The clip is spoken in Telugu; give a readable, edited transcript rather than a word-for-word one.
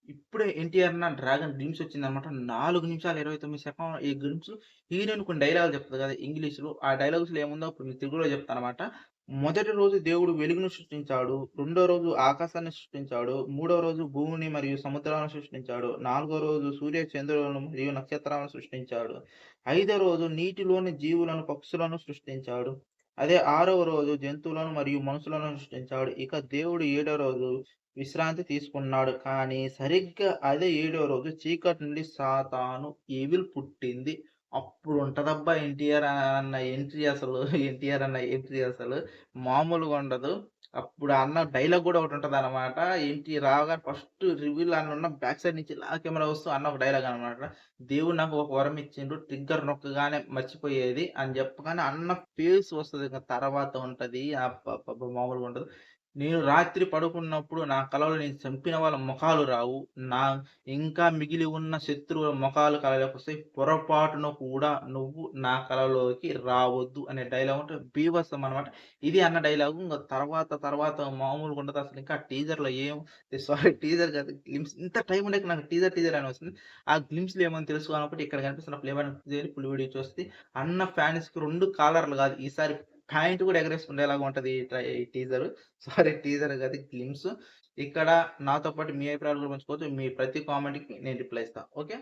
ఇప్పుడే 'ఎన్టీఆర్' అన్న 'డ్రాగన్' గ్లింప్స్ వచ్చిందనమాట. 4 నిమిషాలు 29 ఈ గ్లింప్స్‌లో హీరోయిన్ కొన్ని డైలాగులు చెప్తది కదా! ఇంగ్లీష్‌లో. ఆ డైలాగ్స్‌లో ఏముందో ఇప్పుడు మీకు తెలుగులో చెప్తానమాట. మొదటి రోజు దేవుడు వెలుగును సృష్టించాడు. రెండో రోజు ఆకాశాన్ని సృష్టించాడు. మూడో రోజు భూమిని మరియు సముద్రాలను సృష్టించాడు. నాలుగో రోజు సూర్య, చంద్రులను మరియు నక్షత్రాలను సృష్టించాడు. ఐదో రోజు నీటిలోని జీవులను, పక్షులను సృష్టించాడు. అదే ఆరవ రోజు జంతువులను మరియు మనుషులను సృష్టించాడు. ఇక దేవుడు ఏడో రోజు విశ్రాంతి తీసుకున్నాడు. కానీ సరిగ్గా అదే ఏడో రోజు చీకటి నుండి సాతాను ఈవిల్ పుట్టింది. అప్పుడుంటదబ్బా ఎన్టీఆర్ అన్న ఎంట్రీ అసలు మామూలుగా ఉండదు. అప్పుడు అన్న డైలాగ్ గూడా ఒకటుంటదనమాట. రాగానే ఫస్ట్ రివీల్ అన్నున్న బ్యాక్ సైడ్ నుంచి ఇలా కెమెరా వస్తూ అన్న ఒక డైలాగ్ అనమాట. దేవుడు నాకు ఒక వరం ఇచ్చిండు. ట్రిగ్గర్ నొక్కగానే మర్చిపోయేది అని చెప్పగానే అన్న ఫేస్ వస్తది. ఇంక తర్వాత ఉంటది. అబ్బబ్బబ్బా! మామూలుగా ఉండదు. నేను రాత్రి పడుకున్నప్పుడు నా కలలో నేను చంపిన వాళ్ళ మొఖాలు రావు. నా ఇంకా మిగిలి ఉన్న శత్రువుల మొఖాలు కలలోకొస్తాయి. పొరపాటున కూడా నువ్వు నా కలలోకి రావద్దు అనే డైలాగ్ ఉంటే బీభత్సం అనమాట. ఇది అన్న డైలాగు. ఇంగ తర్వాత మామూలుగా ఉండదు. అసలు ఇంకా టీజర్‌లో ఏం టీజర్ కాదు గ్లింప్స్ ఇంత టైం ఉండక నాకు టీజర్ అని వస్తుంది. ఆ గ్లింప్స్‌లో ఏమని తెలుసుకోవాలనుకుంటే ఇక్కడ కనిపిస్తున్న ప్లే బటన్ క్లిక్ చేయాలి. ఫుల్ వీడియో చూస్తే అన్న ఫ్యాన్స్‌కి 2 కాలర్‌లు కాదు ఈసారి ప్యాంట్ కూడా ఎగరేసుకునేలాగా ఉంటది ఈ టీజరు. టీజర్ కాదు గ్లింప్స్. ఇక్కడ నాతో పాటు మీ అభిప్రాయాలు కూడా పంచుకోవచ్చు. మీ ప్రతి కామెంట్‌కి నేను రిప్లై ఇస్తా. ఓకే.